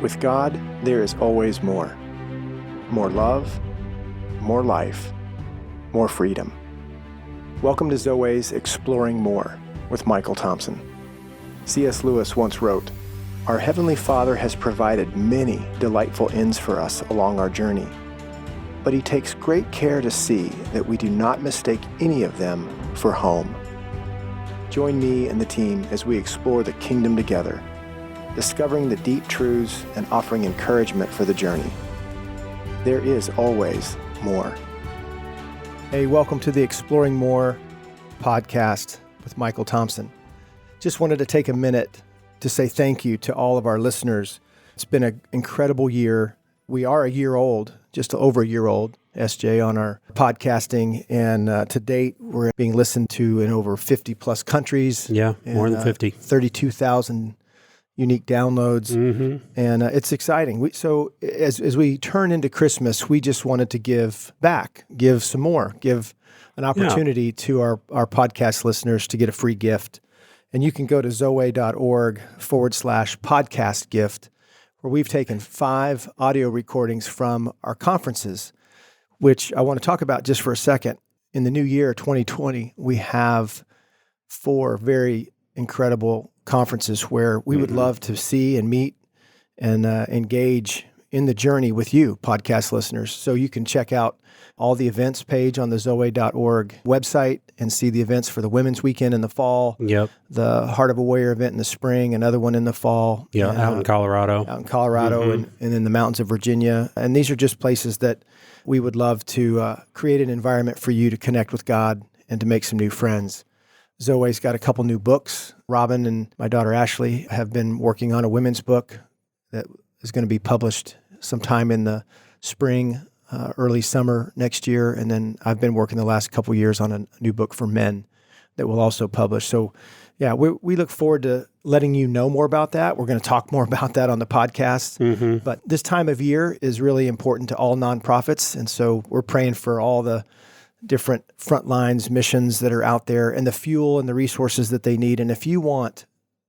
With God, there is always more. More love, more life, more freedom. Welcome to Zoweh's Exploring More with Michael Thompson. C.S. Lewis once wrote, "Our Heavenly Father has provided many delightful inns for us along our journey, but He takes great care to see that we do not mistake any of them for home." Join me and the team as we explore the kingdom together, discovering the deep truths and offering encouragement for the journey. There is always more. Hey, welcome to the Exploring More podcast with Michael Thompson. Just wanted to take a minute to say thank you to all of our listeners. It's been an incredible year. We are a year old, just over a year old, SJ, on our podcasting. And to date, we're being listened to in over 50 plus countries. Yeah, more than 50. 32,000 unique downloads. Mm-hmm. And it's exciting. So as we turn into Christmas, we just wanted to give back, give some more, give an opportunity to our podcast listeners to get a free gift. And you can go to zoweh.org/podcast gift, where we've taken 5 audio recordings from our conferences, which I want to talk about just for a second. In the new year, 2020, we have 4 very incredible conferences where we would love to see and meet and engage in the journey with you, podcast listeners. So you can check out all the events page on the zoweh.org website and see the events for the Women's Weekend in the fall, the Heart of a Warrior event in the spring, another one in the fall. Out in Colorado. And in the mountains of Virginia. And these are just places that we would love to create an environment for you to connect with God and to make some new friends. Zoweh's got a couple new books. Robin and my daughter Ashley have been working on a women's book that is going to be published sometime in the spring, early summer next year. And then I've been working the last couple years on a new book for men that we'll also publish. So yeah, we look forward to letting you know more about that. We're going to talk more about that on the podcast. Mm-hmm. But this time of year is really important to all nonprofits. And so we're praying for all the different front lines missions that are out there and the fuel and the resources that they need. And if you want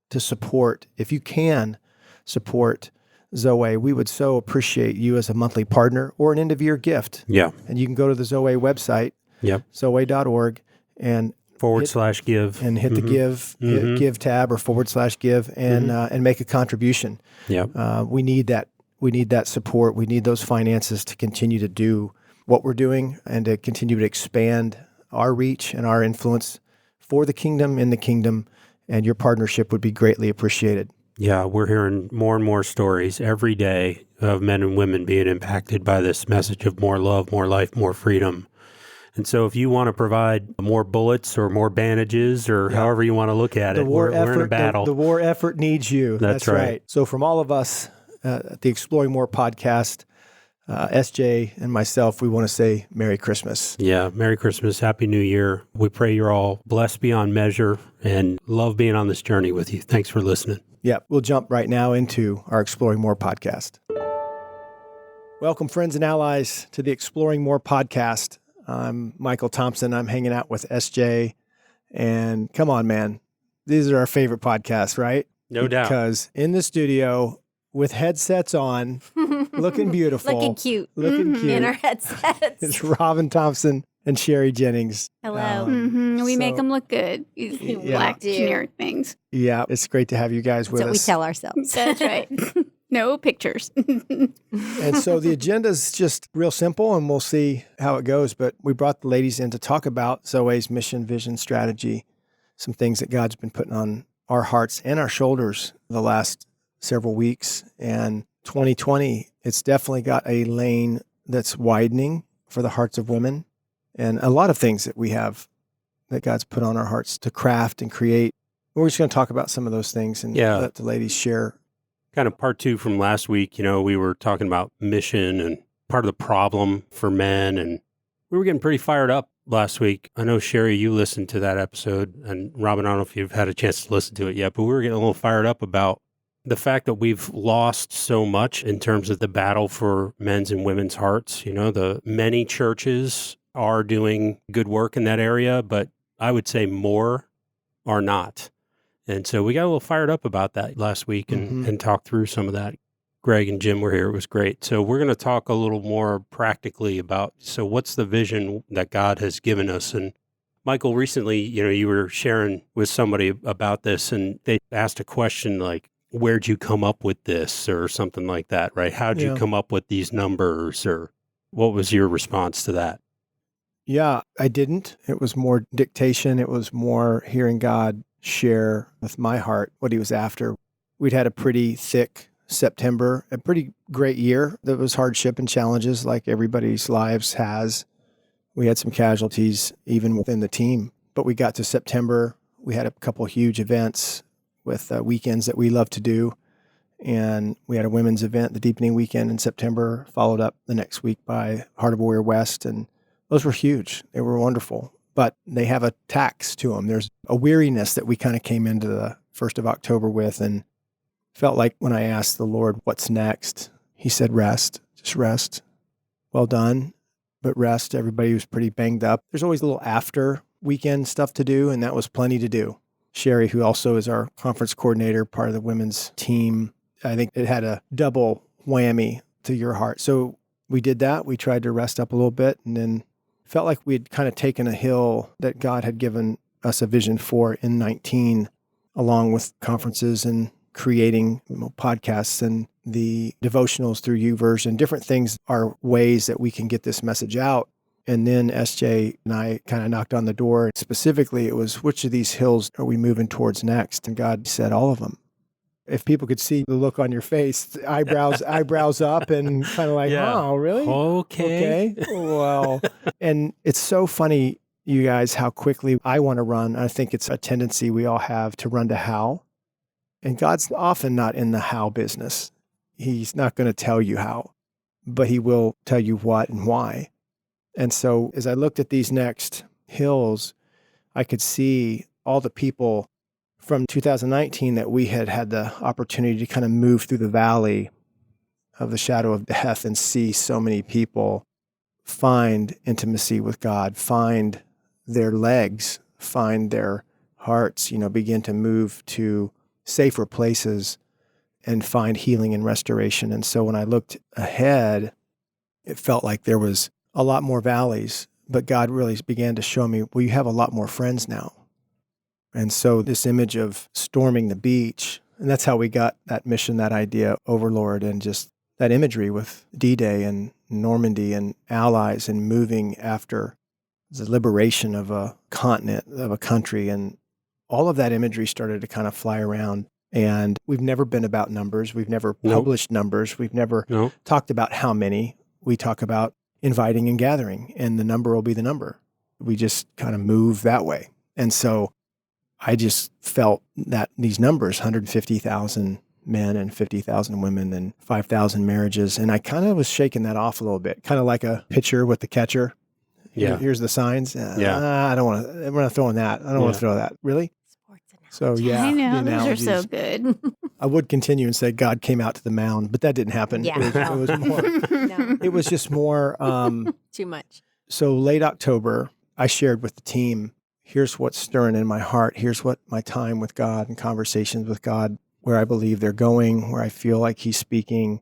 to support, if you can support Zoweh, we would so appreciate you as a monthly partner or an end of year gift. Yeah. And you can go to the Zoweh website, zoweh.org, and /give and hit the give tab or /give and make a contribution. Yeah. We need that. We need that support. We need those finances to continue to do what we're doing and to continue to expand our reach and our influence for the kingdom, in the kingdom, and your partnership would be greatly appreciated. Yeah, we're hearing more and more stories every day of men and women being impacted by this message of more love, more life, more freedom. And so if you want to provide more bullets or more bandages or however you want to look at we're in a battle. The war effort needs you. That's right. So from all of us at the Exploring More podcast, SJ and myself, we want to say Merry Christmas. Yeah, Merry Christmas, Happy New Year. We pray you're all blessed beyond measure and love being on this journey with you. Thanks for listening. Yeah, we'll jump right now into our Exploring More podcast. Welcome, friends and allies, to the Exploring More podcast. I'm Michael Thompson. I'm hanging out with SJ. And come on, man, these are our favorite podcasts, right? No doubt. Because in the studio, with headsets on, looking beautiful. Looking cute. In our headsets. It's Robin Thompson and Sherry Jennings. Hello. We make them look good. Black generic things. Yeah, it's great to have you guys with us. That's what we tell ourselves. That's right. No pictures. And so the agenda is just real simple, and we'll see how it goes. But we brought the ladies in to talk about Zoweh's mission, vision, strategy, some things that God's been putting on our hearts and our shoulders the last several weeks. And 2020, it's definitely got a lane that's widening for the hearts of women, and a lot of things that we have that God's put on our hearts to craft and create. We're just going to talk about some of those things and let the ladies share. Kind of part 2 from last week, we were talking about mission and part of the problem for men, and we were getting pretty fired up last week. I know, Sherry, you listened to that episode, and Robin, I don't know if you've had a chance to listen to it yet, but we were getting a little fired up about the fact that we've lost so much in terms of the battle for men's and women's hearts. The many churches are doing good work in that area, but I would say more are not. And so we got a little fired up about that last week and talked through some of that. Greg and Jim were here. It was great. So we're going to talk a little more practically about, so what's the vision that God has given us? And Michael, recently, you were sharing with somebody about this, and they asked a question like, where'd you come up with this, or something like that, right? How'd you come up with these numbers, or what was your response to that? Yeah, I didn't. It was more dictation. It was more hearing God share with my heart what he was after. We'd had a pretty thick September, a pretty great year. There was hardship and challenges like everybody's lives has. We had some casualties even within the team. But we got to September. We had a couple huge events with weekends that we love to do. And we had a women's event, the Deepening Weekend in September, followed up the next week by Heart of a Warrior West. And those were huge. They were wonderful. But they have a tax to them. There's a weariness that we kind of came into the 1st of October with, and felt like when I asked the Lord, what's next? He said, rest, just rest. Well done, but rest. Everybody was pretty banged up. There's always a little after weekend stuff to do, and that was plenty to do. Sherry, who also is our conference coordinator, part of the women's team, I think it had a double whammy to your heart. So we did that. We tried to rest up a little bit, and then felt like we'd kind of taken a hill that God had given us a vision for in 19, along with conferences and creating podcasts and the devotionals through YouVersion. Different things are ways that we can get this message out. And then SJ and I kind of knocked on the door. Specifically, it was, which of these hills are we moving towards next? And God said, all of them. If people could see the look on your face, eyebrows up and kind of like, oh, really? Okay. Well, and it's so funny, you guys, how quickly I want to run. I think it's a tendency we all have to run to how. And God's often not in the how business. He's not going to tell you how, but he will tell you what and why. And so as I looked at these next hills, I could see all the people from 2019 that we had the opportunity to kind of move through the valley of the shadow of death and see so many people find intimacy with God, find their legs, find their hearts, begin to move to safer places and find healing and restoration. And so when I looked ahead, it felt like there was a lot more valleys, but God really began to show me, well, you have a lot more friends now. And so this image of storming the beach, and that's how we got that mission, that idea, Overlord, and just that imagery with D-Day and Normandy and allies and moving after the liberation of a continent, of a country. And all of that imagery started to kind of fly around. And we've never been about numbers. We've never published numbers. We've never talked about how many. We talk about inviting and gathering, and the number will be the number. We just kind of move that way. And so I just felt that these numbers, 150,000 men and 50,000 women and 5,000 marriages. And I kind of was shaking that off a little bit, kind of like a pitcher with the catcher. Here's the signs. I don't want to, we're not throwing that. I don't want to throw that. Really? So I know, those are so good. I would continue and say God came out to the mound, but that didn't happen. Yeah. It was more, it was just more. Too much. So late October, I shared with the team, here's what's stirring in my heart. Here's what my time with God and conversations with God, where I believe they're going, where I feel like he's speaking.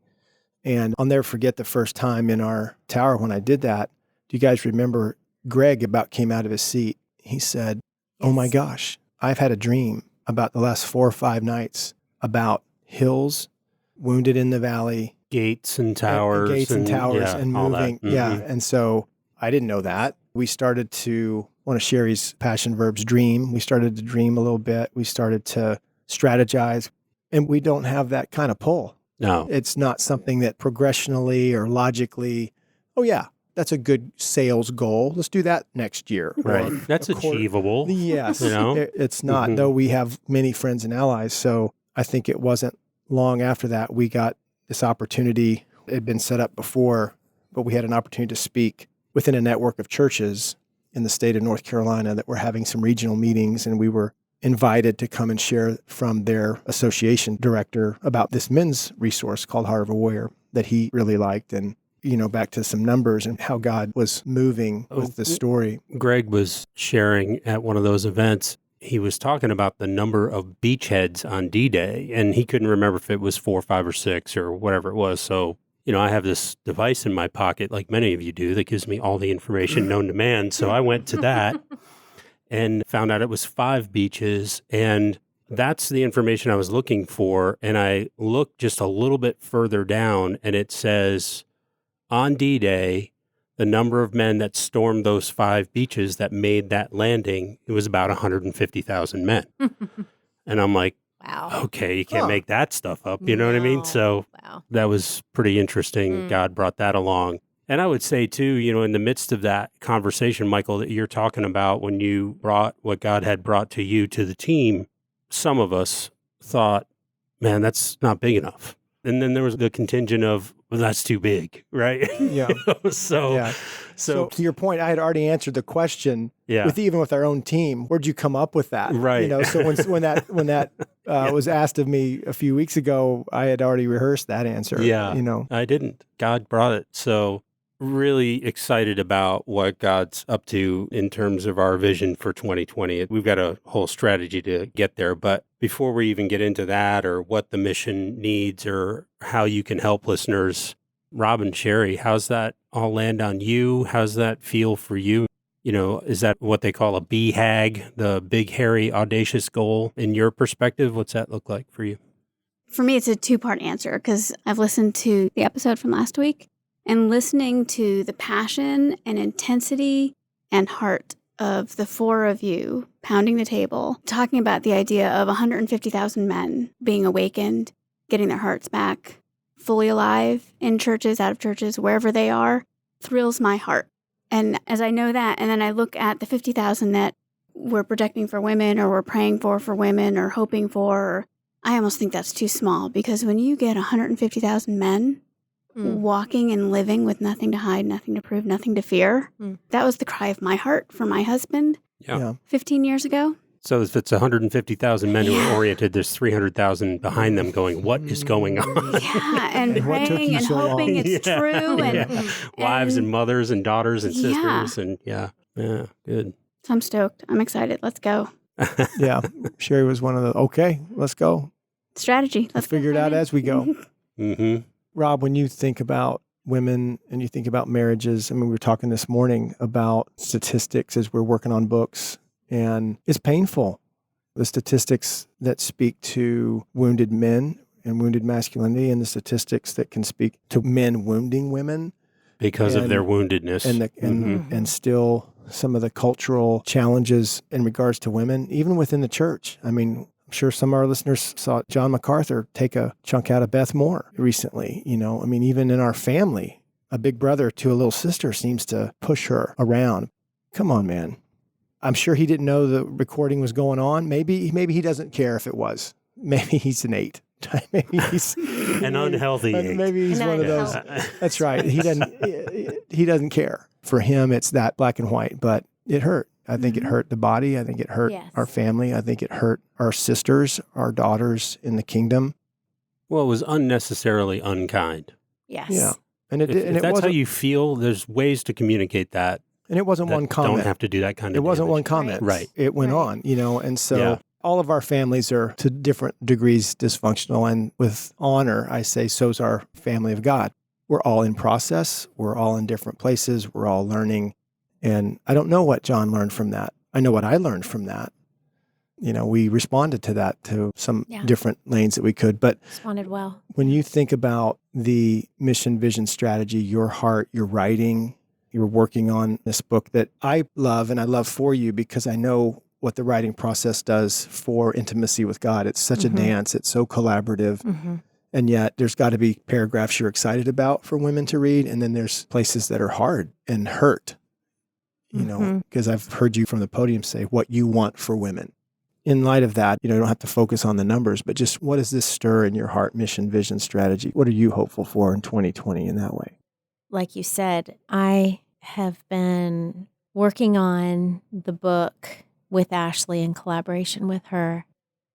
And I'll never forget the first time in our tower when I did that. Do you guys remember Greg about came out of his seat? He said, oh my gosh, I've had a dream about the last 4 or 5 nights about hills, wounded in the valley, gates and towers, and moving. Mm-hmm. Yeah. And so I didn't know that. We started to, one of Sherry's passion verbs, dream. We started to dream a little bit. We started to strategize, and we don't have that kind of pull. No. It's not something that progressionally or logically, oh yeah, that's a good sales goal. Let's do that next year. Right. That's achievable. Yes. It's not, Mm-hmm. though we have many friends and allies. So I think it wasn't long after that we got this opportunity. It had been set up before, but we had an opportunity to speak within a network of churches in the state of North Carolina that were having some regional meetings, and we were invited to come and share from their association director about this men's resource called Heart of a Warrior that he really liked. And back to some numbers and how God was moving with the story. Greg was sharing at one of those events. he was talking about the number of beachheads on D-Day, and he couldn't remember if it was 4, 5, or 6 or whatever it was. So, I have this device in my pocket, like many of you do, that gives me all the information known to man. So I went to that and found out it was 5 beaches, and that's the information I was looking for. And I looked just a little bit further down, and it says, on D-Day, the number of men that stormed those 5 beaches that made that landing, it was about 150,000 men. And I'm like, wow. Okay, you can't make that stuff up. You know what I mean? So that was pretty interesting. God brought that along. And I would say, too, in the midst of that conversation, Michael, that you're talking about when you brought what God had brought to you to the team, some of us thought, man, that's not big enough. And then there was the contingent of, well, that's too big, right? Yeah. So to your point, I had already answered the question with our own team. Where'd you come up with that? Right. So when that was asked of me a few weeks ago, I had already rehearsed that answer. Yeah. I didn't. God brought it. So really excited about what God's up to in terms of our vision for 2020. We've got a whole strategy to get there. But before we even get into that or what the mission needs or how you can help listeners, Rob and Sherry, how's that all land on you? How's that feel for you? Is that what they call a BHAG, the big, hairy, audacious goal? In your perspective, what's that look like for you? For me, it's a 2-part answer because I've listened to the episode from last week. And listening to the passion and intensity and heart of the 4 of you pounding the table, talking about the idea of 150,000 men being awakened, getting their hearts back, fully alive in churches, out of churches, wherever they are, thrills my heart. And as I know that, and then I look at the 50,000 that we're projecting for women or we're praying for women or hoping for, I almost think that's too small because when you get 150,000 men walking and living with nothing to hide, nothing to prove, nothing to fear. That was the cry of my heart for my husband 15 years ago. So if it's 150,000 men who are oriented, there's 300,000 behind them going, what is going on? Yeah, and praying and hoping it's true. And wives and mothers and daughters and sisters. And good. So I'm stoked. I'm excited. Let's go. Sherry was one of the, okay, let's go. Strategy. Let's figure it out as we go. Mm-hmm. Rob, when you think about women and you think about marriages, we were talking this morning about statistics as we're working on books, and it's painful. The statistics that speak to wounded men and wounded masculinity and the statistics that can speak to men wounding women. Because of their woundedness. And still some of the cultural challenges in regards to women, even within the church. I'm sure some of our listeners saw John MacArthur take a chunk out of Beth Moore recently. Even in our family, a big brother to a little sister seems to push her around. Come on, man. I'm sure he didn't know the recording was going on. Maybe he doesn't care if it was. Maybe he's an 8. Maybe he's an unhealthy 8. Maybe he's one of those. That's right. He doesn't care. For him, it's that black and white, but it hurt. I think it hurt the body. I think it hurt our family. I think it hurt our sisters, our daughters in the kingdom. Well, it was unnecessarily unkind. Yes. Yeah. And if that's how you feel, there's ways to communicate that. And it wasn't one comment. Don't have to do that kind of It wasn't damage. one comment. Right. It went on, and so all of our families are to different degrees dysfunctional. And with honor, I say, so's our family of God. We're all in process. We're all in different places. We're all learning. And I don't know what John learned from that. I know what I learned from that. We responded to that to some different lanes that we could. But responded well. When you think about the mission, vision, strategy, your heart, your writing, you're working on this book that I love and I love for you because I know what the writing process does for intimacy with God. It's such a dance. It's so collaborative. And yet there's got to be paragraphs you're excited about for women to read. And then there's places that are hard and hurt. Because I've heard you from the podium say what you want for women. In light of that, you don't have to focus on the numbers, but just what does this stir in your heart, mission, vision, strategy? What are you hopeful for in 2020 in that way? Like you said, I have been working on the book with Ashley in collaboration with her.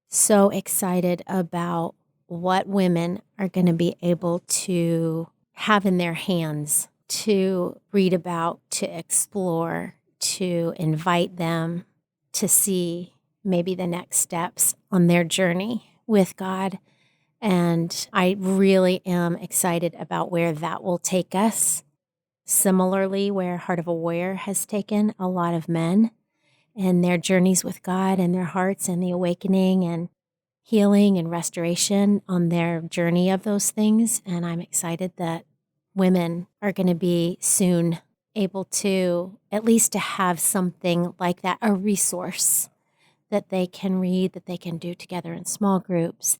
So excited about what women are going to be able to have in their hands to read about, to explore, to invite them to see maybe the next steps on their journey with God. And I really am excited about where that will take us. Similarly, where Heart of a Warrior has taken a lot of men and their journeys with God and their hearts and the awakening and healing and restoration on their journey of those things. And I'm excited that women are going to be soon able to at least to have something like that, a resource that they can read, that they can do together in small groups.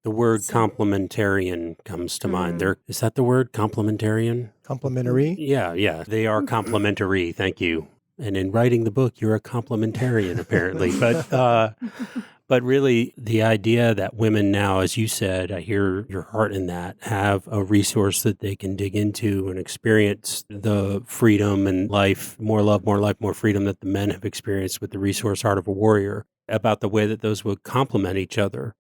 The word complementarian comes to mind. Is that the word, complementarian? Complementary? Yeah. They are complementary. Thank you. And in writing the book, you're a complementarian, apparently. But really, the idea that women now, as you said, I hear your heart in that, have a resource that they can dig into and experience the freedom and life, more love, more life, more freedom that the men have experienced with the resource Heart of a Warrior, about the way that those would complement each other.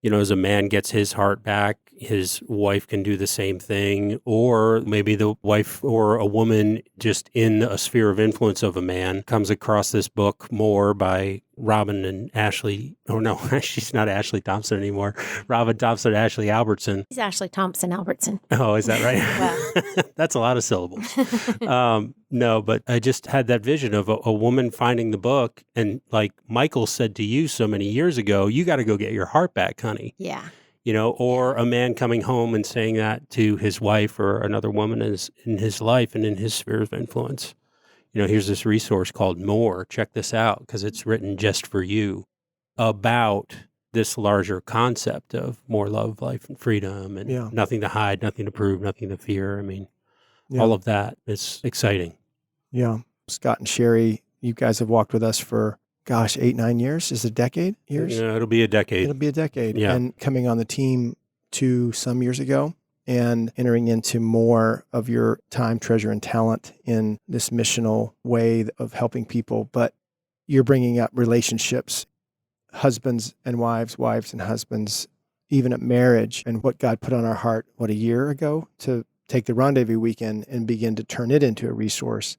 You know, as a man gets his heart back, his wife can do the same thing, or maybe the wife or a woman just in a sphere of influence of a man comes across this book more by Robin and Ashley. Oh, no, she's not Ashley Thompson anymore. Robin Thompson, Ashley Albertson. He's Ashley Thompson Albertson. Oh, is that right? Well. That's a lot of syllables. No, but I just had that vision of a woman finding the book. And like Michael said to you so many years ago, you got to go get your heart back, honey. Yeah. You know, or a man coming home and saying that to his wife or another woman in his life and in his sphere of influence. You know, here's this resource called More. Check this out, because it's written just for you about this larger concept of more love, life, and freedom, and nothing to hide, nothing to prove, nothing to fear. I mean, all of that is exciting. Yeah. Scott and Sherry, you guys have walked with us for, 8-9 years? Is it a decade? Years? Yeah, it'll be a decade. It'll be a decade. Yeah. And coming on the team some years ago and entering into more of your time, treasure, and talent in this missional way of helping people. But you're bringing up relationships, husbands and wives, wives and husbands, even at marriage, and what God put on our heart, a year ago, to take the Rendezvous weekend and begin to turn it into a resource.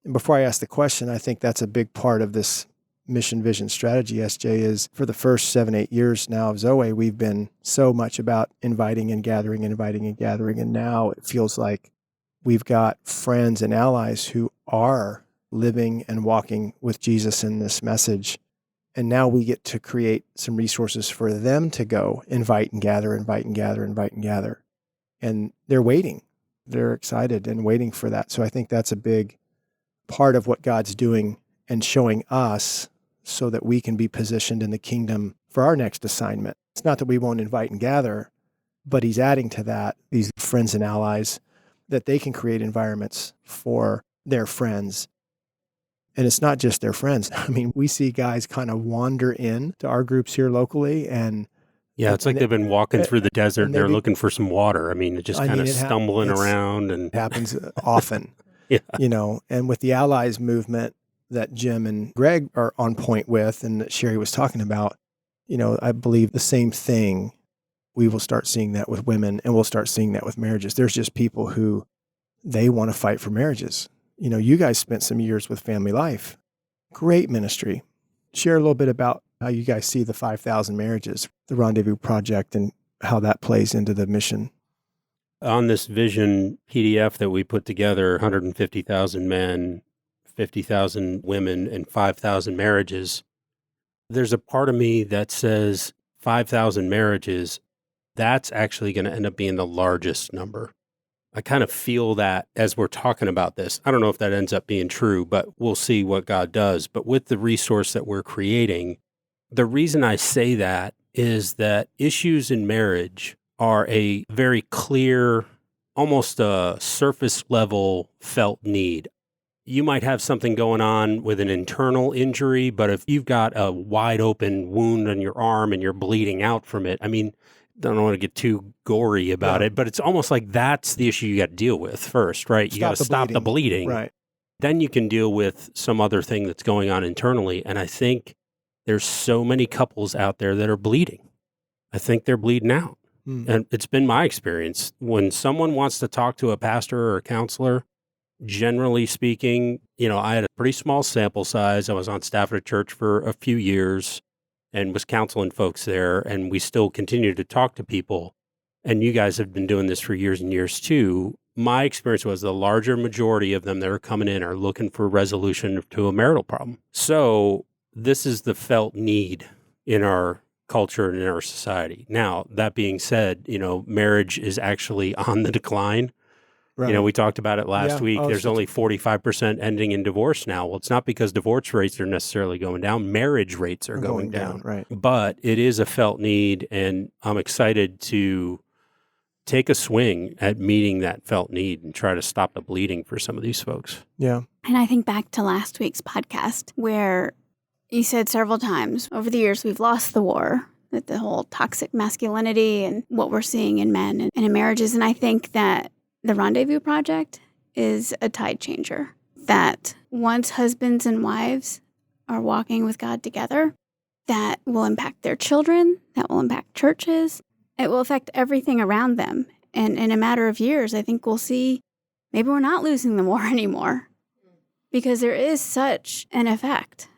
And before I ask the question, I think that's a big part of this mission, vision, strategy, SJ, is for the first 7-8 years now of Zoweh, we've been so much about inviting and gathering. And now it feels like we've got friends and allies who are living and walking with Jesus in this message. And now we get to create some resources for them to go invite and gather. And they're waiting. They're excited and waiting for that. So I think that's a big part of what God's doing and showing us so that we can be positioned in the kingdom for our next assignment. It's not that we won't invite and gather, but he's adding to that these friends and allies that they can create environments for their friends. And it's not just their friends. I mean, we see guys kind of wander in to our groups here locally, and it's like they've been walking through the desert and they're looking for some water. I mean, just kind of stumbling around. And it happens often. Yeah. You know, and with the allies movement that Jim and Greg are on point with, and that Sherry was talking about, you know, I believe the same thing. We will start seeing that with women, and we'll start seeing that with marriages. There's just people who they want to fight for marriages. You know, you guys spent some years with Family Life. Great ministry. Share a little bit about how you guys see the 5,000 marriages, the Rendezvous Project, and how that plays into the mission. On this vision PDF that we put together, 150,000 men, 50,000 women, and 5,000 marriages, there's a part of me that says 5,000 marriages, that's actually going to end up being the largest number. I kind of feel that as we're talking about this. I don't know if that ends up being true, but we'll see what God does. But with the resource that we're creating, the reason I say that is that issues in marriage are a very clear, almost a surface level felt need. You might have something going on with an internal injury, but if you've got a wide open wound on your arm and you're bleeding out from it, I mean, I don't want to get too gory about it, but it's almost like that's the issue you got to deal with first, right? You got to stop the bleeding. Right. Then you can deal with some other thing that's going on internally. And I think there's so many couples out there that are bleeding. I think they're bleeding out. And it's been my experience. When someone wants to talk to a pastor or a counselor, generally speaking, you know, I had a pretty small sample size. I was on staff at a church for a few years. and was counseling folks there, and we still continue to talk to people. And you guys have been doing this for years and years too. My experience was the larger majority of them that are coming in are looking for resolution to a marital problem. So this is the felt need in our culture and in our society. Now, that being said, marriage is actually on the decline. Right. We talked about it last Yeah. week. Oh, There's only 45% ending in divorce now. Well, it's not because divorce rates are necessarily going down. Marriage rates are going down. Right. But it is a felt need, and I'm excited to take a swing at meeting that felt need and try to stop the bleeding for some of these folks. Yeah. And I think back to last week's podcast where you said several times over the years we've lost the war, that the whole toxic masculinity and what we're seeing in men and in marriages. And I think that the Rendezvous Project is a tide changer, that once husbands and wives are walking with God together, that will impact their children, that will impact churches. It will affect everything around them. And in a matter of years, I think we'll see maybe we're not losing the war anymore because there is such an effect.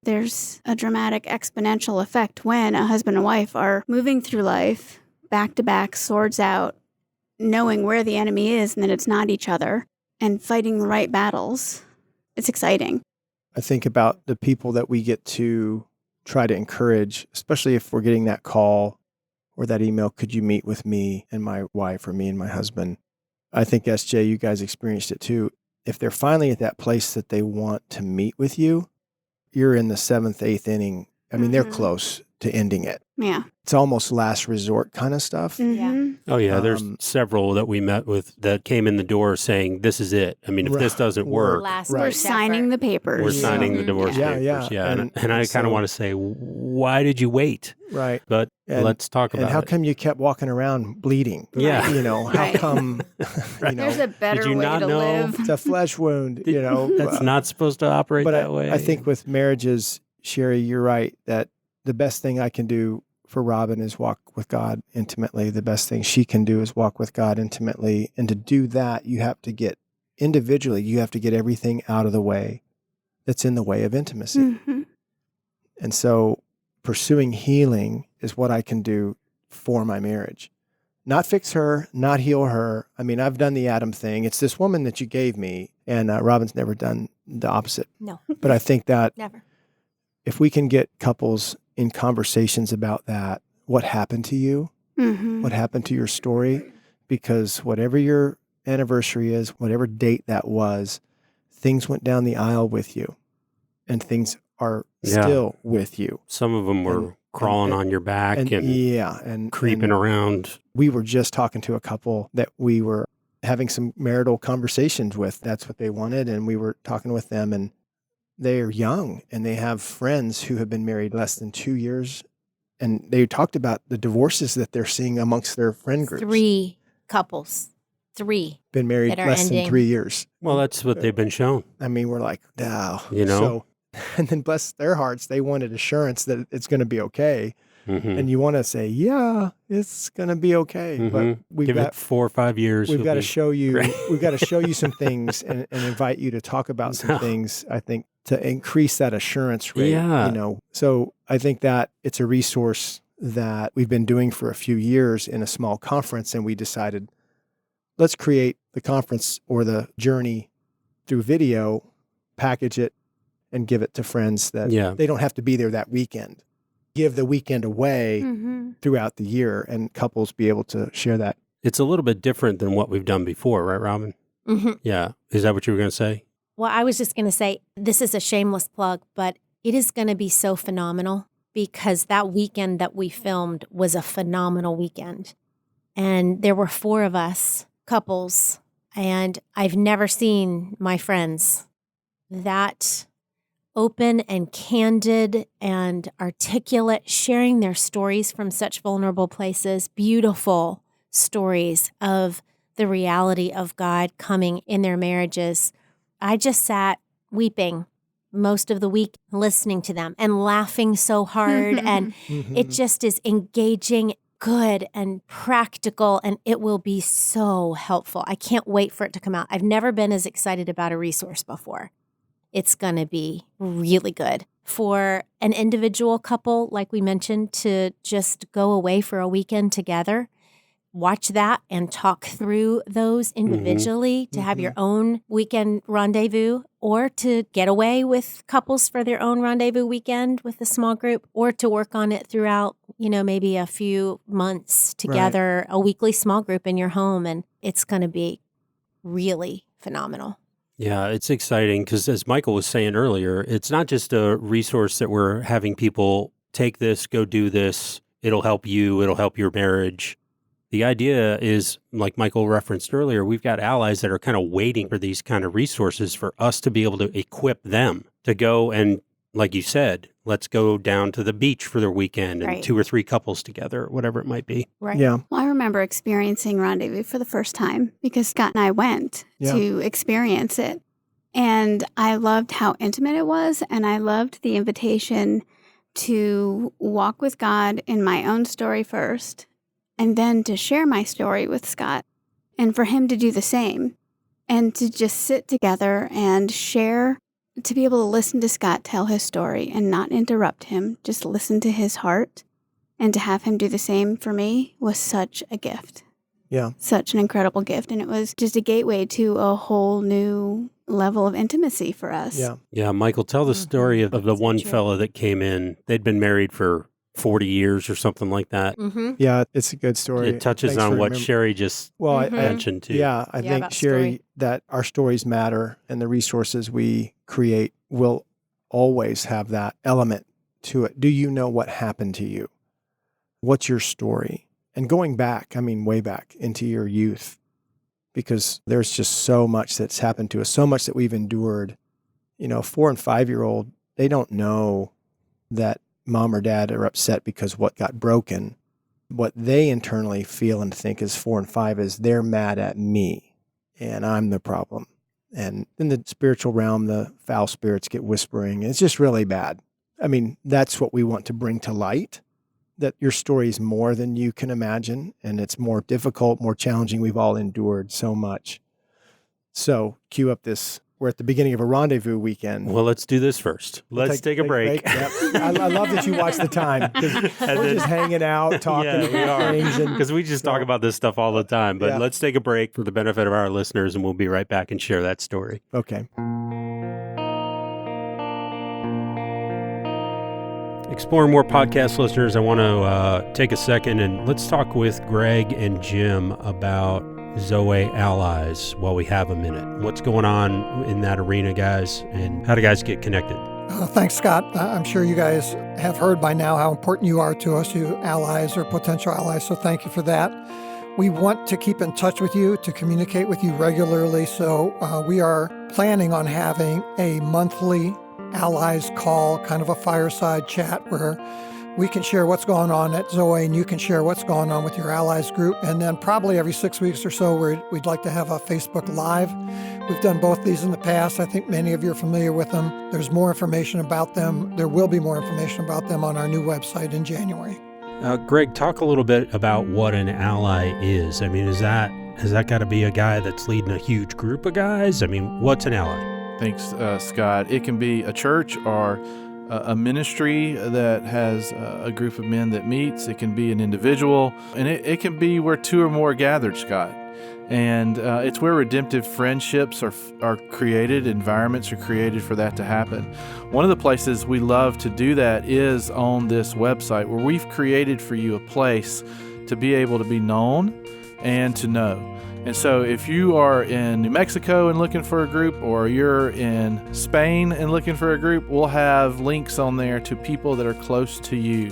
There's a dramatic exponential effect when a husband and wife are moving through life back to back, swords out, knowing where the enemy is and that it's not each other, and fighting the right battles. It's exciting. I think about the people that we get to try to encourage, especially if we're getting that call or that email, could you meet with me and my wife or me and my husband? I think, SJ, you guys experienced it too. If they're finally at that place that they want to meet with you, you're in the 7th, 8th inning. I mean, they're close to ending it. Yeah. It's almost last resort kind of stuff. Mm-hmm. Oh, yeah. There's several that we met with that came in the door saying, this is it. I mean, if this doesn't work, We're signing the papers. we're signing the divorce papers. Yeah. And I kind of want to say, why did you wait? Right. But let's talk about it. And how come you kept walking around bleeding? Yeah. How come, There's a better Did you way not to know? live. it's a flesh wound, That's not supposed to operate but that way. I think with marriages, Sherry, you're right, that the best thing I can do for Robin is walk with God intimately. The best thing she can do is walk with God intimately. And to do that, you have to get everything out of the way that's in the way of intimacy. Mm-hmm. And so pursuing healing is what I can do for my marriage. Not fix her, not heal her. I mean, I've done the Adam thing. It's this woman that you gave me, and Robin's never done the opposite. No. But I think that Never. if we can get couples in conversations about that, what happened to you, what happened to your story, because whatever your anniversary is, whatever date that was, things went down the aisle with you, and things are still with you. Some of them were crawling on your back and creeping around. We were just talking to a couple that we were having some marital conversations with. That's what they wanted, and we were talking with them, and they're young, and they have friends who have been married less than 2 years, and they talked about the divorces that they're seeing amongst their friend groups. 3 couples. 3. Been married that are less ending. than 3 years. Well, that's what they've been shown. I mean, we're like, wow. So, and then bless their hearts, they wanted assurance that it's going to be okay. Mm-hmm. And you want to say, yeah, it's going to be okay. But we've Give got it 4 or 5 years. We've got to show you. Right. We've got to show you some things and invite you to talk about some things. I think to increase that assurance rate. Yeah. So I think that it's a resource that we've been doing for a few years in a small conference, and we decided, let's create the conference or the journey through video, package it, and give it to friends that they don't have to be there that weekend. Give the weekend away throughout the year, and couples be able to share that. It's a little bit different than what we've done before, right, Robin? Mm-hmm. Yeah. Is that what you were going to say? Well, I was just going to say, this is a shameless plug, but it is going to be so phenomenal because that weekend that we filmed was a phenomenal weekend. And there were 4 of us, couples, and I've never seen my friends that open and candid and articulate, sharing their stories from such vulnerable places, beautiful stories of the reality of God coming in their marriages. I just sat weeping most of the week listening to them and laughing so hard. And it just is engaging, good and practical, and it will be so helpful. I can't wait for it to come out. I've never been as excited about a resource before. It's going to be really good for an individual couple, like we mentioned, to just go away for a weekend together. Watch that and talk through those individually to have your own weekend rendezvous, or to get away with couples for their own rendezvous weekend with a small group, or to work on it throughout, maybe a few months together, a weekly small group in your home. And it's going to be really phenomenal. Yeah, it's exciting because, as Michael was saying earlier, it's not just a resource that we're having people take this, go do this. It'll help you. It'll help your marriage. The idea is, like Michael referenced earlier, we've got allies that are kind of waiting for these kind of resources for us to be able to equip them to go and, like you said, let's go down to the beach for their weekend and 2 or 3 couples together, whatever it might be. Right. Yeah. Well, I remember experiencing Rendezvous for the first time because Scott and I went to experience it. And I loved how intimate it was. And I loved the invitation to walk with God in my own story first, and then to share my story with Scott, and for him to do the same, and to just sit together and share, to be able to listen to Scott tell his story and not interrupt him, just listen to his heart, and to have him do the same for me was such a gift. Yeah. Such an incredible gift. And it was just a gateway to a whole new level of intimacy for us. Yeah. Yeah, Michael, tell the story of the one fella that came in. They'd been married for 40 years or something like that. Mm-hmm. Yeah, it's a good story. It touches Thanks on for what remember- Sherry just mentioned too. Yeah, I think, about Sherry, story. that our stories matter, and the resources we create will always have that element to it. Do you know what happened to you? What's your story? And going back, way back into your youth, because there's just so much that's happened to us, so much that we've endured. 4 and 5-year-old, they don't know that mom or dad are upset because what got broken. What they internally feel and think as 4 and 5 is they're mad at me and I'm the problem. And in the spiritual realm, the foul spirits get whispering. It's just really bad. That's what we want to bring to light, that your story is more than you can imagine, and it's more difficult, more challenging. We've all endured so much. So cue up this. We're at the beginning of a rendezvous weekend. Well, let's do this first. Let's take a break. Yep. I love that you watch the time, because we're just hanging out, talking about things. Because we just talk about this stuff all the time. But let's take a break for the benefit of our listeners, and we'll be right back and share that story. Okay. Exploring more podcast listeners, I want to take a second and let's talk with Greg and Jim about Zoweh Allies while we have a minute. What's going on in that arena, guys, and how do guys get connected? Thanks, Scott. I'm sure you guys have heard by now how important you are to us, you allies or potential allies, so thank you for that. We want to keep in touch with you, to communicate with you regularly, so we are planning on having a monthly allies call, kind of a fireside chat where we can share what's going on at Zoweh and you can share what's going on with your allies group. And then probably every 6 weeks or so, we'd like to have a Facebook Live. We've done both these in the past. I think many of you are familiar with them. There's more information about them. There will be more information about them on our new website in January. Greg, talk a little bit about what an ally is. Has that got to be a guy that's leading a huge group of guys? What's an ally? Thanks, Scott. It can be a church or a ministry that has a group of men that meets. It can be an individual, and it can be where 2 or more are gathered, Scott. And it's where redemptive friendships are created, environments are created for that to happen. One of the places we love to do that is on this website, where we've created for you a place to be able to be known and to know. And so if you are in New Mexico and looking for a group, or you're in Spain and looking for a group, we'll have links on there to people that are close to you.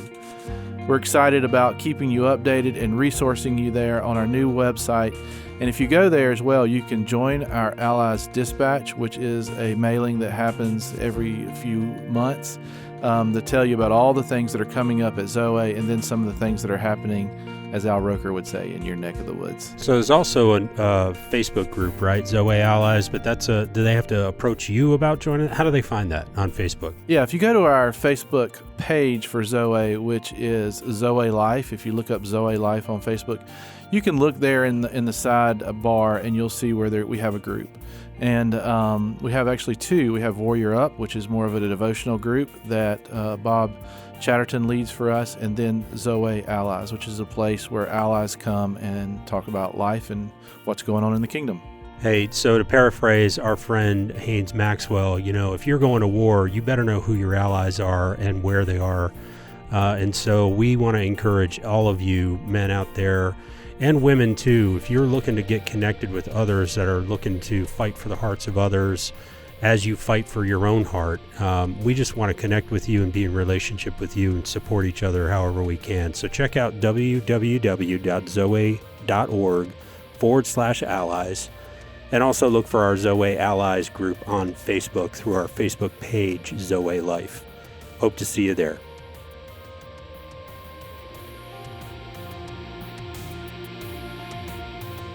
We're excited about keeping you updated and resourcing you there on our new website. And if you go there as well, you can join our Allies Dispatch, which is a mailing that happens every few months to tell you about all the things that are coming up at Zoweh, and then some of the things that are happening, as Al Roker would say, in your neck of the woods. So there's also a Facebook group, right? Zoweh Allies, but do they have to approach you about joining? How do they find that on Facebook? Yeah, if you go to our Facebook page for Zoweh, which is Zoweh Life, if you look up Zoweh Life on Facebook, you can look there in the side bar and you'll see where we have a group. And we have actually two. We have Warrior Up, which is more of a devotional group that Bob Chatterton leads for us, and then Zoweh Allies, which is a place where allies come and talk about life and what's going on in the kingdom. Hey, so to paraphrase our friend Haynes Maxwell, if you're going to war, you better know who your allies are and where they are. And so we want to encourage all of you men out there, and women too, if you're looking to get connected with others that are looking to fight for the hearts of others as you fight for your own heart, we just want to connect with you and be in relationship with you and support each other however we can. So check out www.zoweh.org/allies, and also look for our Zoweh Allies group on Facebook through our Facebook page, Zoweh Life. Hope to see you there.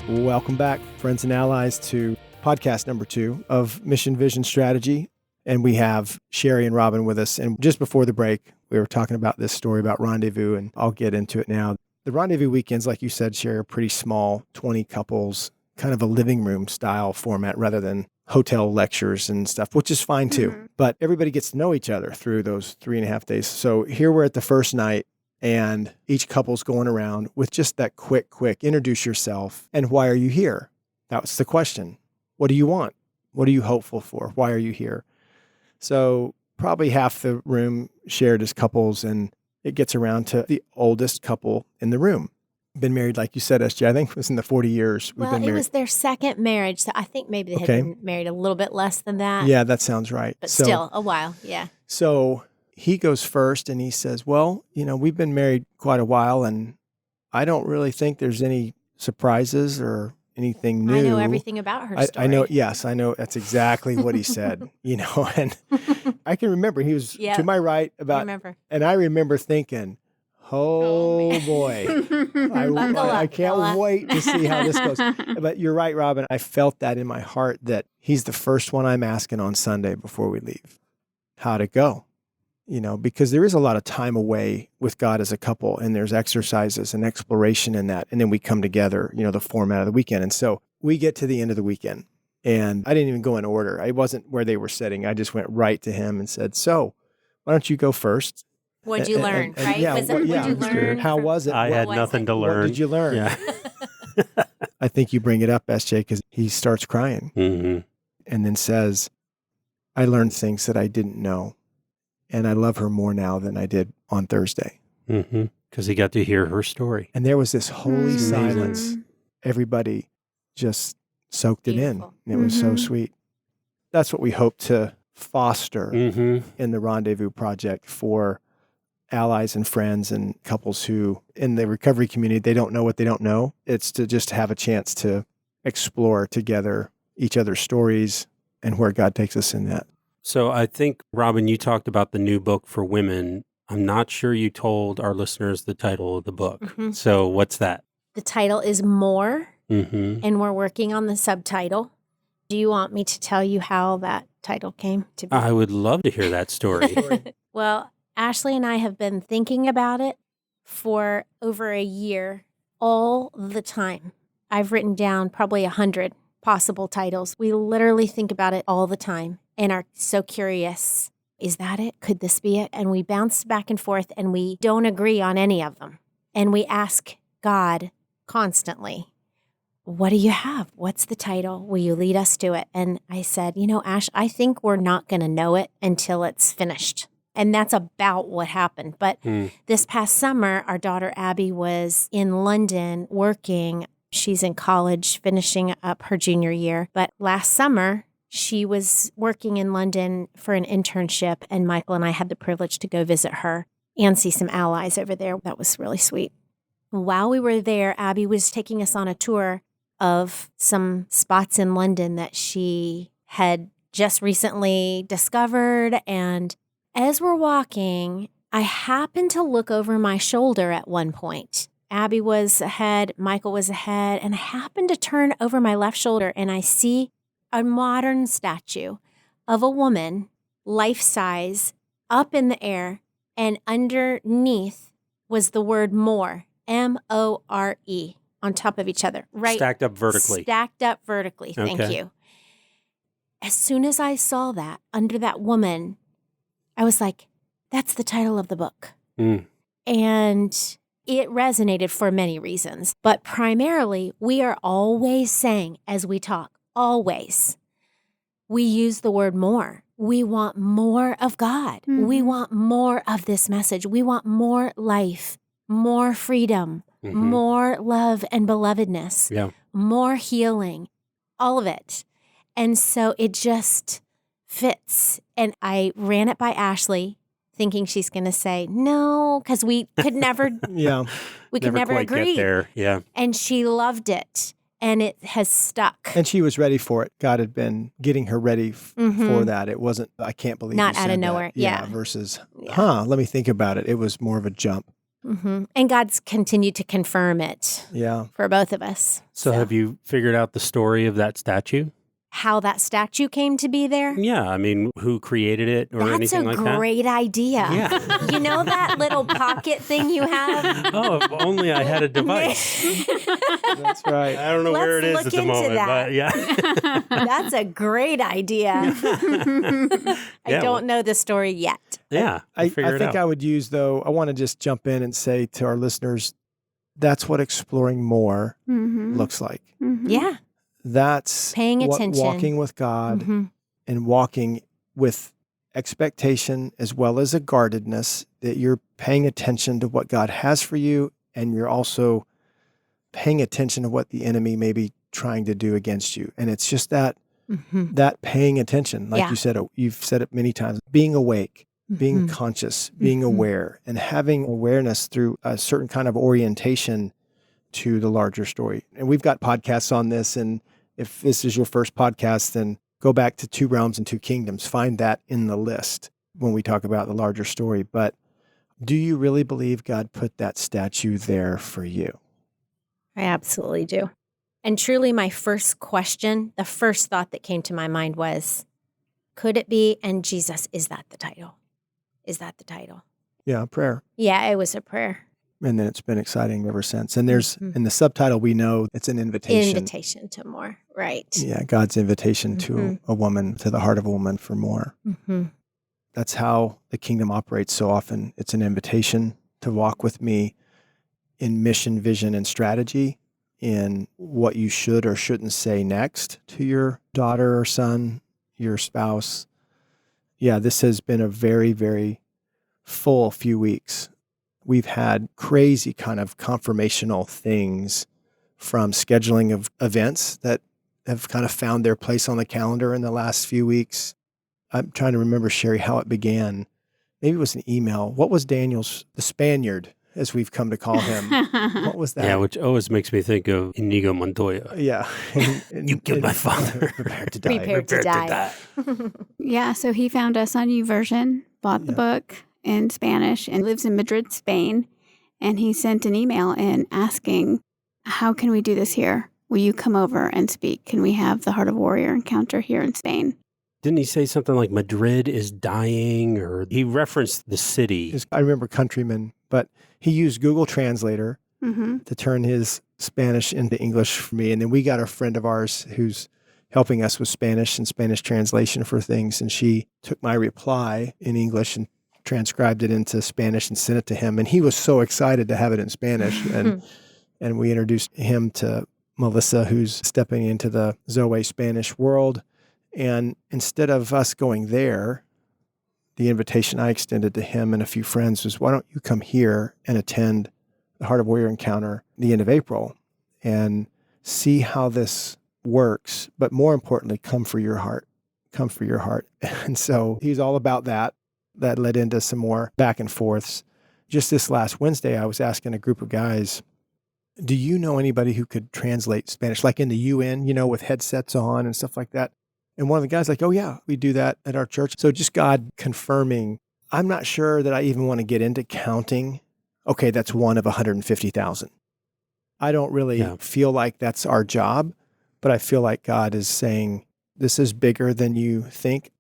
Welcome back, friends and allies, to podcast number 2 of Mission Vision Strategy. And we have Sherry and Robin with us. And just before the break, we were talking about this story about Rendezvous, and I'll get into it now. The Rendezvous weekends, like you said, Sherry, are pretty small, 20 couples, kind of a living room style format rather than hotel lectures and stuff, which is fine too. Mm-hmm. But everybody gets to know each other through those 3.5 days. So here we're at the first night, and each couple's going around with just that quick, introduce yourself and why are you here? That was the question. What do you want? What are you hopeful for? Why are you here? So probably half the room shared as couples, and it gets around to the oldest couple in the room. Been married, like you said, SJ, I think it was in the 40 years we've been married. It was their second marriage, so I think maybe they had been married a little bit less than that. Yeah, that sounds right. But still, a while, yeah. So he goes first and he says, well, we've been married quite a while, and I don't really think there's any surprises or anything new. I know everything about her story. I know. That's exactly what he said, and I can remember he was to my right and I remember thinking, oh boy, I can't wait to see how this goes. But you're right, Robin. I felt that in my heart that he's the first one I'm asking on Sunday before we leave. How'd it go? Because there is a lot of time away with God as a couple, and there's exercises and exploration in that. And then we come together, the format of the weekend. And so we get to the end of the weekend, and I didn't even go in order. I wasn't where they were sitting. I just went right to him and said, so why don't you go first? What'd you learn, right? Yeah, what'd you learn? How was it? I had nothing to learn. What did you learn? Yeah. I think you bring it up, SJ, because he starts crying and then says, I learned things that I didn't know. And I love her more now than I did on Thursday. Because he got to hear her story. And there was this holy silence. Everybody just soaked it in. And it was so sweet. That's what we hope to foster in the Rendezvous Project for allies and friends and couples who, in the recovery community, they don't know what they don't know. It's to just have a chance to explore together each other's stories and where God takes us in that. So I think, Robin, you talked about the new book for women. I'm not sure you told our listeners the title of the book. So what's that? The title is More, and we're working on the subtitle. Do you want me to tell you how that title came to be? I would love to hear that story. Well, Ashley and I have been thinking about it for over a year, all the time. I've written down probably 100 possible titles. We literally think about it all the time and are so curious. Is that it? Could this be it? And we bounce back and forth, and we don't agree on any of them. And we ask God constantly, what do you have? What's the title? Will you lead us to it? And I said, Ash, I think we're not going to know it until it's finished. And that's about what happened. But this past summer, our daughter Abby was in London working. She's in college, finishing up her junior year. But last summer, she was working in London for an internship, and Michael and I had the privilege to go visit her and see some allies over there. That was really sweet. While we were there, Abby was taking us on a tour of some spots in London that she had just recently discovered. And as we're walking, I happened to look over my shoulder at one point. Abby was ahead, Michael was ahead, and I happened to turn over my left shoulder, and I see a modern statue of a woman, life-size, up in the air, and underneath was the word more, M-O-R-E, on top of each other. Right. Stacked up vertically. Thank you. as soon as I saw that under that woman, I was like, that's the title of the book. Mm. And it resonated for many reasons. But primarily, we are always saying, as we talk, always, we use the word more. We want more of God. We want more of this message. We want more life, more freedom, more love and belovedness, more healing, all of it. And so it just fits. And I ran it by Ashley, thinking she's going to say no, because we could never, we could never quite agree. Get there. Yeah. And she loved it, and it has stuck. And she was ready for it. God had been getting her ready for that. It wasn't, I can't believe Not you out said of nowhere. that. Yeah. Versus, let me think about it. It was more of a jump. And God's continued to confirm it for both of us. So have you figured out the story of that statue? How that statue came to be there? Yeah, I mean, who created it or anything like that? That's a great idea. Yeah. You know that little pocket thing you have? Oh, if only I had a device. That's right. I don't know where it is at the moment, but yeah. That's a great idea. I don't know the story yet. Yeah, I think I would use, though, I want to just jump in and say to our listeners, that's what exploring more looks like. Yeah. That's paying attention, walking with God and walking with expectation as well as a guardedness, that you're paying attention to what God has for you, and you're also paying attention to what the enemy may be trying to do against you. And it's just that that paying attention, like you said, you've said it many times, being awake, being conscious, being aware, and having awareness through a certain kind of orientation to the larger story. And we've got podcasts on this, and if this is your first podcast, then go back to 2 Realms and 2 Kingdoms. Find that in the list when we talk about the larger story. But do you really believe God put that statue there for you? I absolutely do. And truly, my first question, the first thought that came to my mind was, could it be? And Jesus, is that the title? Is that the title? Yeah, prayer. Yeah, it was a prayer. And then it's been exciting ever since. And there's, in the subtitle, we know it's an invitation. Invitation to more, right. Yeah, God's invitation to a woman, to the heart of a woman for more. That's how the kingdom operates so often. It's an invitation to walk with me in mission, vision, and strategy, in what you should or shouldn't say next to your daughter or son, your spouse. Yeah, this has been a very, very full few weeks. We've had crazy kind of confirmational things, from scheduling of events that have kind of found their place on the calendar in the last few weeks. I'm trying to remember, Sherry, how it began. Maybe it was an email. What was Daniel's, the Spaniard, as we've come to call him? What was that? Yeah, which always makes me think of Inigo Montoya. Yeah. You killed my father. Prepared to die. Prepared to die. Yeah, so he found us on YouVersion, bought the book in Spanish, and lives in Madrid, Spain. And he sent an email in asking, how can we do this here? Will you come over and speak? Can we have the Heart of Warrior encounter here in Spain? Didn't he say something like Madrid is dying, or he referenced the city? I remember Countryman, but he used Google Translator to turn his Spanish into English for me. And then we got a friend of ours who's helping us with Spanish and Spanish translation for things. And she took my reply in English and transcribed it into Spanish and sent it to him. And he was so excited to have it in Spanish. And we introduced him to Melissa, who's stepping into the Zoweh Spanish world. And instead of us going there, the invitation I extended to him and a few friends was, why don't you come here and attend the Heart of Warrior encounter the end of April and see how this works, but more importantly, come for your heart. Come for your heart. And so he's all about that. That led into some more back and forths. Just this last Wednesday, I was asking a group of guys, do you know anybody who could translate Spanish, like in the UN, with headsets on and stuff like that? And one of the guys like, oh yeah, we do that at our church. So just God confirming, I'm not sure that I even want to get into counting. Okay, that's one of 150,000. I don't really feel like that's our job, but I feel like God is saying, this is bigger than you think.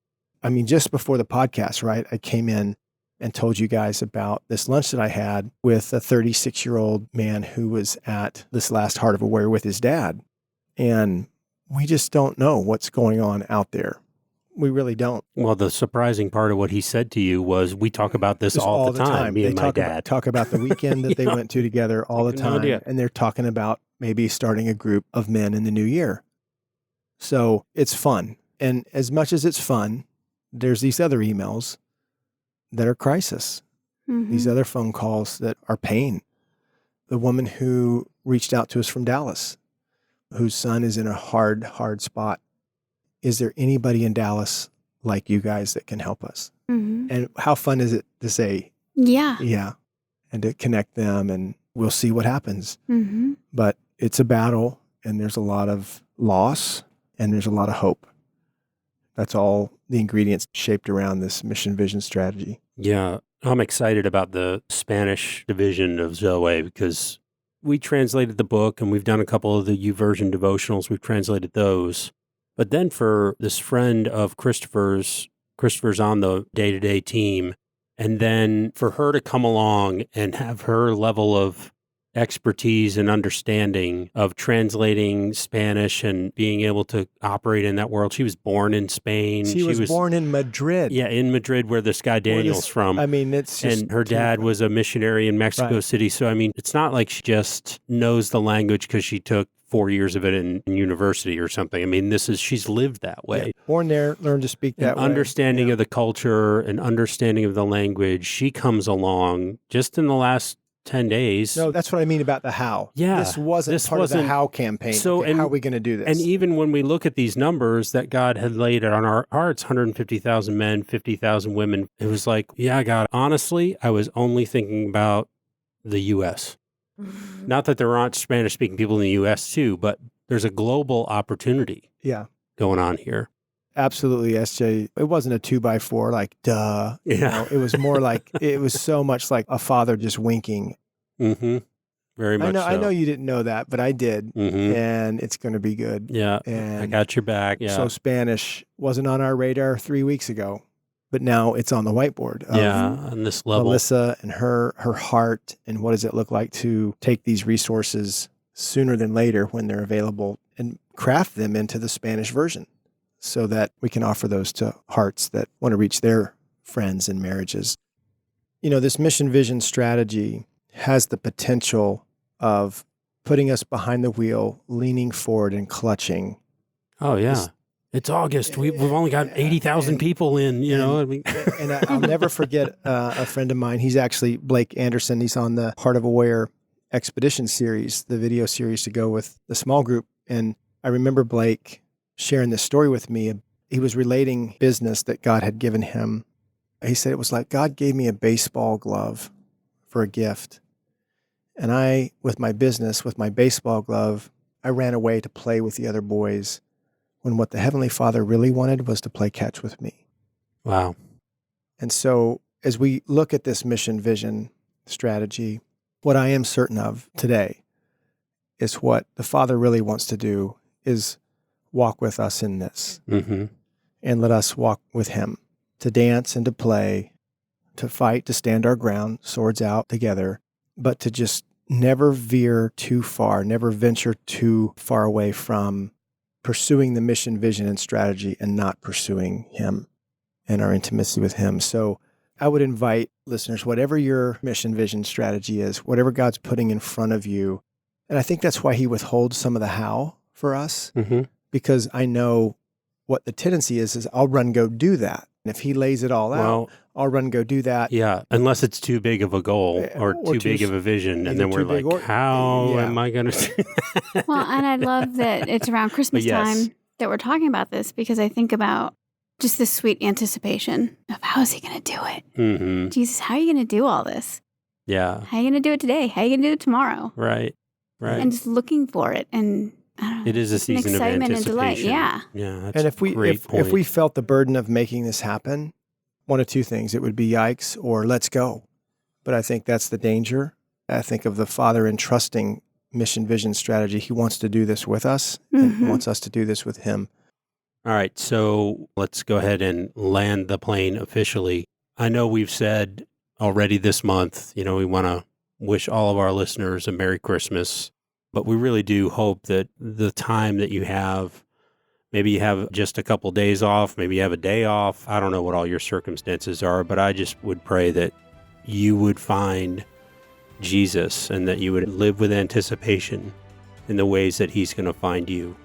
I mean, just before the podcast, right? I came in and told you guys about this lunch that I had with a 36-year-old man who was at this last Heart of a Warrior with his dad. And we just don't know what's going on out there. We really don't. Well, the surprising part of what he said to you was, we talk about this Just all the time, me They and my dad. talk about the weekend that they Yeah. went to together all the No time. idea. And they're talking about maybe starting a group of men in the new year. So it's fun. And as much as it's fun, there's these other emails that are crisis, these other phone calls that are pain. The woman who reached out to us from Dallas, whose son is in a hard spot. Is there anybody in Dallas like you guys that can help us? And how fun is it to say, yeah, and to connect them, and we'll see what happens. But it's a battle, and there's a lot of loss, and there's a lot of hope. That's all the ingredients shaped around this mission vision strategy. Yeah, I'm excited about the Spanish division of Zoweh, because we translated the book and we've done a couple of the YouVersion devotionals. We've translated those. But then for this friend of Christopher's on the day-to-day team, and then for her to come along and have her level of expertise and understanding of translating Spanish and being able to operate in that world. She was born in Spain. She was born in Madrid. Yeah, in Madrid, where this guy Daniel's from. I mean, it's just... And her dad was a missionary in Mexico City. So, I mean, it's not like she just knows the language because she took 4 years of it in university or something. I mean, she's lived that way. Yeah. Born there, learned to speak that way. Understanding of the culture and understanding of the language. She comes along just in the last 10 days. No, that's what I mean about the how. Yeah. This wasn't part of the how campaign. So, okay, how are we going to do this? And even when we look at these numbers that God had laid on our hearts, 150,000 men, 50,000 women, it was like, yeah, God, honestly, I was only thinking about the U.S. Not that there aren't Spanish-speaking people in the U.S. too, but there's a global opportunity going on here. Absolutely, SJ. It wasn't a 2x4, like, duh. Yeah. You know, it was more like, it was so much like a father just winking. Mm-hmm. Very much I know you didn't know that, but I did. Mm-hmm. And it's going to be good. Yeah. And I got your back. Yeah. So Spanish wasn't on our radar 3 weeks ago, but now it's on the whiteboard. On this level. Melissa and her heart, and what does it look like to take these resources sooner than later when they're available and craft them into the Spanish version, so that we can offer those to hearts that want to reach their friends and marriages. You know, this mission vision strategy has the potential of putting us behind the wheel, leaning forward and clutching. Oh, yeah. It's August. We've only got 80,000 people in, you know. I mean. And I'll never forget a friend of mine. He's actually Blake Anderson. He's on the Heart of a Warrior Expedition series, the video series to go with the small group. And I remember Blake sharing this story with me. He was relating business that God had given him. He said it was like God gave me a baseball glove for a gift. And I, with my business, with my baseball glove, I ran away to play with the other boys, when what the Heavenly Father really wanted was to play catch with me. Wow. And so as we look at this mission vision strategy, what I am certain of today is what the Father really wants to do is walk with us in this, and let us walk with Him, to dance and to play, to fight, to stand our ground, swords out together, but to just never veer too far, never venture too far away from pursuing the mission, vision, and strategy, and not pursuing Him and our intimacy with Him. So I would invite listeners, whatever your mission, vision, strategy is, whatever God's putting in front of you, and I think that's why He withholds some of the how for us, because I know what the tendency is I'll run, go do that. And if He lays it all out, I'll run, go do that. Yeah, unless it's too big of a goal or too big of a vision. And then we're like, how am I going to do that? Well, and I love that it's around Christmas time that we're talking about this, because I think about just this sweet anticipation of how is He going to do it? Jesus, how are you going to do all this? Yeah. How are you going to do it today? How are you going to do it tomorrow? Right. And just looking for it. And I don't know, it is a season of excitement and delight. anticipation. Yeah. Yeah. That's and if we point. felt the burden of making this happen, one of two things, it would be yikes or let's go. But I think that's the danger. I think of the Father entrusting mission, vision, strategy. He wants to do this with us and wants us to do this with Him. All right. So let's go ahead and land the plane officially. I know we've said already this month, you know, we want to wish all of our listeners a Merry Christmas, but we really do hope that the time that you have Maybe you have just a couple days off. Maybe you have a day off. I don't know what all your circumstances are, but I just would pray that you would find Jesus and that you would live with anticipation in the ways that he's going to find you.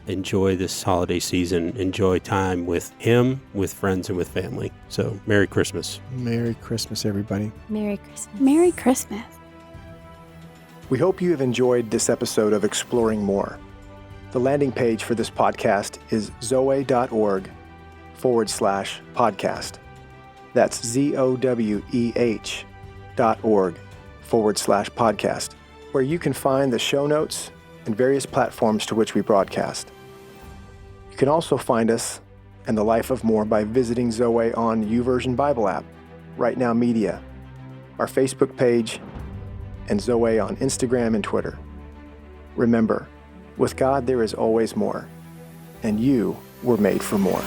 Enjoy this holiday season. Enjoy time with him, with friends, and with family. So, Merry Christmas. Merry Christmas, everybody. Merry Christmas. Merry Christmas. We hope you have enjoyed this episode of Exploring More. The landing page for this podcast is zoweh.org/podcast. That's ZOWEH.org/podcast, where you can find the show notes and various platforms to which we broadcast. You can also find us and the Life of More by visiting Zoweh on YouVersion Bible app, Right Now Media, our Facebook page, and Zoweh on Instagram and Twitter. Remember, with God there is always more, and you were made for more.